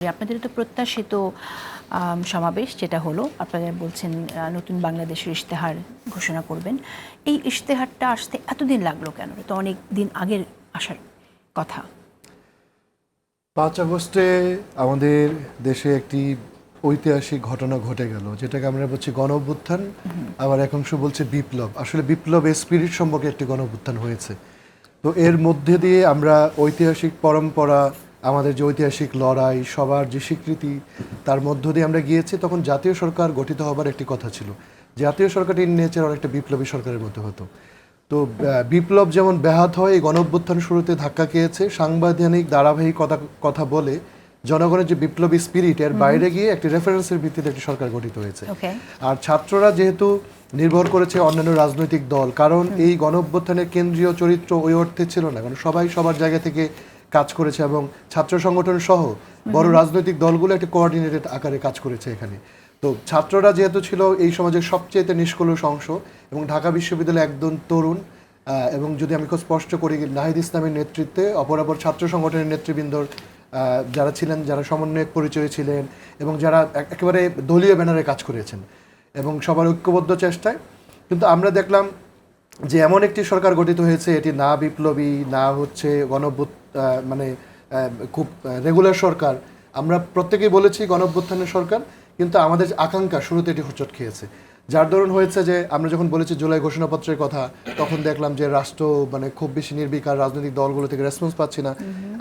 আপনাদের তো প্রত্যাশিত সমাবেশ যেটা হলো, আপনারা বলছেন নতুন বাংলাদেশের ইশতেহার ঘোষণা করবেন। এই ইশতেহারটা আসতে এতদিন লাগলো কেন? তো অনেক দিন আগের আসার কথা। 5 আগস্টে আমাদের দেশে একটি ঐতিহাসিক ঘটনা ঘটে গেল, যেটাকে আমরা বলছি গণ অভ্যুত্থান, আবার একাংশ বলছে বিপ্লব। আসলে বিপ্লব স্পিরিট সম্পর্কে একটি গণ অভ্যুত্থান হয়েছে। তো এর মধ্যে দিয়ে আমরা ঐতিহাসিক পরম্পরা, আমাদের যে ঐতিহাসিক লড়াই, সবার যে স্বীকৃতি, তার মধ্য দিয়ে আমরা গিয়েছি। তখন জাতীয় সরকার গঠিত হবার একটি কথা ছিল। জাতীয় সরকারটি নেচার অনেকটা বিপ্লবী সরকারের মতো হতো। তো বিপ্লব যেমন ব্যাহত হয়, এই গণঅভ্যুত্থান শুরুতে ধাক্কা খেয়েছে। সাংবিধানিক ধারাবাহিকতা কথা বলে জনগণের যে বিপ্লবী স্পিরিট, এর বাইরে গিয়ে একটি রেফারেন্সের ভিত্তিতে একটি সরকার গঠিত হয়েছে। আর ছাত্ররা যেহেতু নির্ভর করেছে অন্যান্য রাজনৈতিক দল, কারণ এই গণঅভ্যুত্থানের কেন্দ্রীয় চরিত্র ওই অর্থে ছিল না, কারণ সবাই সবার জায়গা থেকে কাজ করেছে এবং ছাত্র সংগঠন সহ বড় রাজনৈতিক দলগুলো একটি কোঅর্ডিনেটেড আকারে কাজ করেছে এখানে। তো ছাত্ররা যেহেতু ছিল এই সমাজের সবচেয়ে নিষ্কলুষ অংশ, এবং ঢাকা বিশ্ববিদ্যালয়ে একজন তরুণ, এবং যদি আমি খুব স্পষ্ট করি, নাহিদ ইসলামের নেতৃত্বে অপরাপর ছাত্র সংগঠনের নেতৃবৃন্দর যারা ছিলেন, যারা সমন্বয়ক পরিচয় ছিলেন এবং যারা একেবারে দলীয় ব্যানারে কাজ করেছেন এবং সবার ঐক্যবদ্ধ চেষ্টায়, কিন্তু আমরা দেখলাম যে এমন একটি সরকার গঠিত হয়েছে, এটি না বিপ্লবী, না হচ্ছে মানে খুব রেগুলার সরকার। আমরা প্রত্যেকেই বলেছি গণঅভ্যুত্থানের সরকার, কিন্তু আমাদের আকাঙ্ক্ষা শুরুতে এটি হোঁচট খেয়েছে। যার দরুন হয়েছে যে আমরা যখন বলেছি জুলাই ঘোষণাপত্রের কথা, তখন দেখলাম যে রাষ্ট্র মানে খুব বেশি নির্বিকার, রাজনৈতিক দলগুলো থেকে রেসপন্স পাচ্ছি না।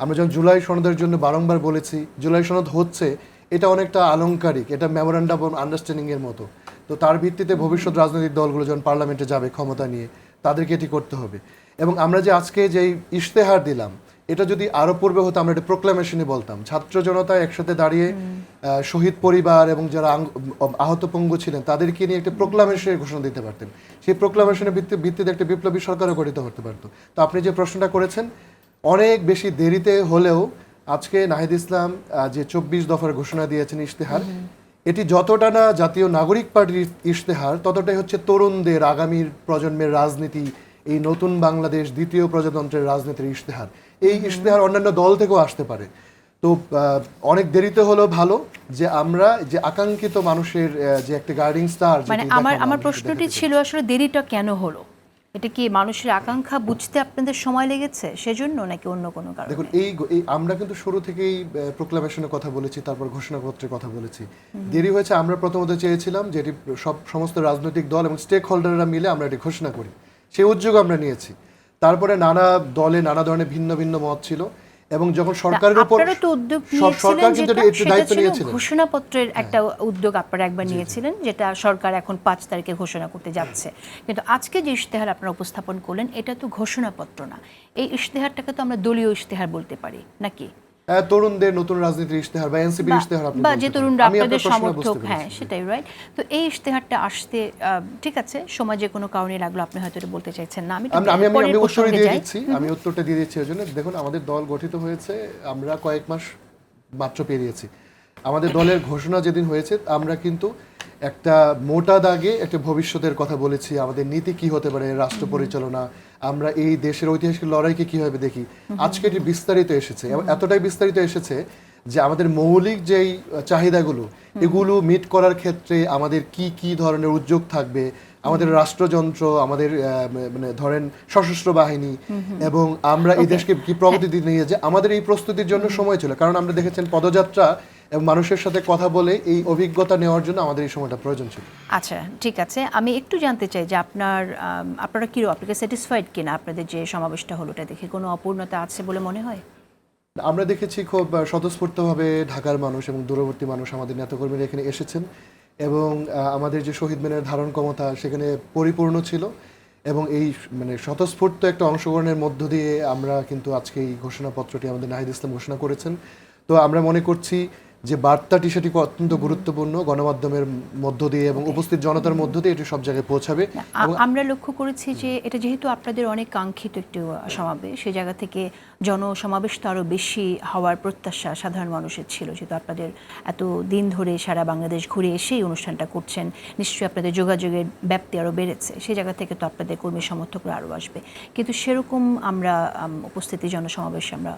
আমরা যখন জুলাই সনদের জন্য বারংবার বলেছি, জুলাই সনদ হচ্ছে, এটা অনেকটা আলংকারিক, এটা মেমোরেন্ডাম অফ আন্ডারস্ট্যান্ডিং এর মতো। তো তার ভিত্তিতে ভবিষ্যৎ রাজনৈতিক দলগুলো যখন পার্লামেন্টে যাবে ক্ষমতা নিয়ে, তাদেরকে এটি করতে হবে। এবং আমরা যে আজকে যেই ইশতেহার দিলাম, এটা যদি আরো পূর্বে হতো আমরা এটা প্রোক্লামেশনই বলতাম। ছাত্র জনতা একসাথে দাঁড়িয়ে শহীদ পরিবার এবং যারা আহত পঙ্গু ছিলেন তাদেরকে নিয়ে একটা প্রোক্লামেশনের ঘোষণা দিতে পারতেন। সেই প্রোক্লামেশনের ভিত্তিতে একটা বিপ্লবী সরকারও গঠিত করতে পারতো। তো আপনি যে প্রশ্নটা করেছেন, অনেক বেশি দেরিতে হলেও আজকে নাহিদ ইসলাম যে 24 দফার ঘোষণা দিয়েছেন ইশতেহার, এটি যতটা না জাতীয় নাগরিক পার্টির ইশতেহার, ততটাই হচ্ছে তরুণদের, আগামীর প্রজন্মের রাজনীতি, এই নতুন বাংলাদেশ দ্বিতীয় প্রজাতন্ত্রের রাজনীতির ইশতেহার। এই ইশতেহার অন্যান্য দল থেকেও আসতে পারে। তো অনেক দেরিতে হলেও ভালো যে আমরা যে আকাঙ্ক্ষিত মানুষের যে একটা গাইডিং স্টার, মানে আমার প্রশ্নটি ছিল আসলে দেরিটা কেন হলো? এটা কি মানুষের আকাঙ্ক্ষা বুঝতে আপনাদের সময় লেগেছে সেজন্য, নাকি অন্য কোনো কারণে? দেখুন, এই আমরা কিন্তু শুরু থেকেই প্রোক্লামেশনের কথা বলেছি, তারপর ঘোষণাপত্রের কথা বলেছি। দেরি হয়েছে, আমরা প্রথমত চেয়েছিলাম যে এটি সমস্ত রাজনৈতিক দল এবং স্টেক হোল্ডাররা মিলে আমরা এটি ঘোষণা করি, সেই উদ্যোগ আমরা নিয়েছি। তারপরে নানা দলে নানা ধরনের ভিন্ন ভিন্ন মত ছিল, এবং যখন সরকারের উপর সরকার কিন্তু একটু দায়িত্ব নিয়েছিলেন, ঘোষণাপত্রের একটা উদ্যোগ আপনারা একবার নিয়েছিলেন, যেটা সরকার এখন 5 তারিখে ঘোষণা করতে যাচ্ছে। কিন্তু আজকে যে ইশতেহার আপনারা উপস্থাপন করলেন, এটা তো ঘোষণাপত্র না। এই ইশতেহারটাকে তো আমরা দলীয় ইশতেহার বলতে পারি নাকি? তরুণদের নতুন রাজনীতির ইশতেহার বা এনসিপির ইশতেহার, আপনি বা যে তরুণরা আপনাদের সমর্থক, হ্যাঁ সেটাই রাইট। তো এই ইশতেহারটা আসতে ঠিক আছে, সমাজে কোনো কারণে লাগলো, আপনি হয়তো এটা বলতে চাইছেন না। আমি উত্তরটা দিয়ে দিচ্ছি। ওই জন্য দেখুন, আমাদের দল গঠিত হয়েছে, আমরা কয়েক মাস মাত্র পেরিয়েছি। আমাদের দলের ঘোষণা যেদিন হয়েছে, আমরা কিন্তু একটা মোটা দাগে একটা ভবিষ্যতের কথা বলেছি, আমাদের নীতি কি হতে পারে, রাষ্ট্র পরিচালনা, আমরা এই দেশের ঐতিহাসিক লড়াইকে কিভাবে দেখি। আজকে এটি বিস্তারিত এসেছে, এতটাই বিস্তারিত এসেছে যে আমাদের মৌলিক যেই চাহিদাগুলো, এগুলো মিট করার ক্ষেত্রে আমাদের কি কি ধরনের উদ্যোগ থাকবে, আমাদের রাষ্ট্রযন্ত্র, আমাদের মানে ধরেন সশস্ত্র বাহিনী, এবং আমরা এই দেশকে কি প্রগতি দিতে নিয়ে যে আমাদের এই প্রস্তুতির জন্য সময় ছিল। কারণ আমরা দেখেছেন পদযাত্রা এবং মানুষের সাথে কথা বলে এই অভিজ্ঞতা নেওয়ার জন্য আমাদের এই সময়টা প্রয়োজন ছিল। আচ্ছা, ঠিক আছে, আমি একটু জানতে চাই যে আপনারা কি আপনাকে স্যাটিসফাইড কিনা? আপনাদের যে সমাবেশটা হলো, এটা দেখে কোনো অপূর্ণতা আছে বলে মনে হয়? আমরা দেখেছি খুব স্বতঃস্ফূর্তভাবে ঢাকার মানুষ এবং দূরবর্তী মানুষ, আমাদের নেতাকর্মীরা এখানে এসেছেন, এবং আমাদের যে শহীদ মিনারের ধারণ ক্ষমতা সেখানে পরিপূর্ণ ছিল, এবং এই মানে স্বতঃস্ফূর্ত একটা অংশগ্রহণের মধ্য দিয়ে আমরা কিন্তু আজকে এই ঘোষণাপত্রটি আমাদের নাহিদ ইসলাম ঘোষণা করেছেন। তো আমরা মনে করছি যে বার্তাটি সেটি অত্যন্ত গুরুত্বপূর্ণ, গণমাধ্যমের মধ্য দিয়ে এবং উপস্থিত জনতার মধ্য দিয়ে এটি সব জায়গায় পৌঁছাবে। আমরা লক্ষ্য করেছি যে এটা যেহেতু আপনাদের অনেক কাঙ্ক্ষিত একটি সমাবেশ, সেই জায়গা থেকে জনসমাবেশ তো আরও বেশি হওয়ার প্রত্যাশা সাধারণ মানুষের ছিল, যেহেতু আপনাদের এত দিন ধরে সারা বাংলাদেশ ঘুরে এসেই অনুষ্ঠানটা করছেন, নিশ্চয়ই আপনাদের যোগাযোগের ব্যাপ্তি আরও বেড়েছে, সেই জায়গা থেকে তো আপনাদের কর্মী সমর্থকরা আরও আসবে। কিন্তু সেরকম আমরা উপস্থিতি জনসমাবেশে আমরা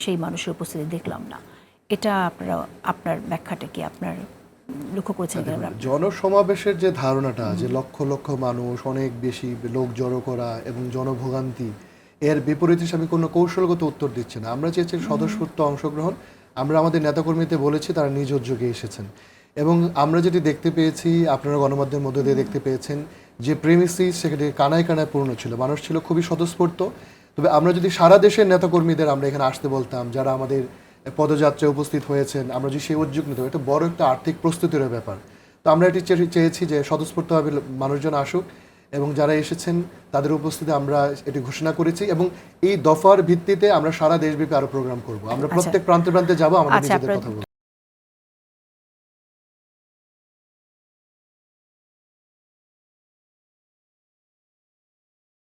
সেই মানুষের উপস্থিতি দেখলাম না। এটা আপনার ব্যাখ্যাটা কি, আপনার লক্ষ্য করেছেন কিনা? জনসমাবেশের যে ধারণাটা, যে লক্ষ লক্ষ মানুষ, অনেক বেশি লোক জড়ো করা এবং জনভোগান্তি, এর বিপরীতে আমি কোনো কৌশলগত উত্তর দিচ্ছি না। আমরা চেয়েছি স্বতঃস্ফূর্ত অংশগ্রহণ। আমরা আমাদের নেতাকর্মীদের বলেছি, তারা নিজ উদ্যোগে এসেছেন। এবং আমরা যেটি দেখতে পেয়েছি, আপনারা গণমাধ্যমের মধ্যে দিয়ে দেখতে পেয়েছেন, যে প্রেমিসিস সেখানে কানায় কানায় পূর্ণ ছিল, মানুষ ছিল খুবই স্বতঃস্ফূর্ত। তবে আমরা যদি সারা দেশের নেতাকর্মীদের আমরা এখানে আসতে বলতাম, যারা আমাদের পদযাত্রায় উপস্থিত হয়েছেন, আমরা যদি সেই উদ্যোগ নিতাম, এটা বড় একটা আর্থিক প্রস্তুতির ব্যাপার। তো আমরা এটি চেয়েছি যে স্বতঃস্ফূর্তভাবে মানুষজন আসুক, এবং যারা এসেছেন তাদের উপস্থিতি আমরা এটি ঘোষণা করেছি। এবং এই দফার ভিত্তিতে আমরা সারা দেশব্যাপী আরো প্রোগ্রাম করব। আমরা প্রত্যেক প্রান্তে প্রান্তে যাব, আমাদের নিজেদের কথা বলবো।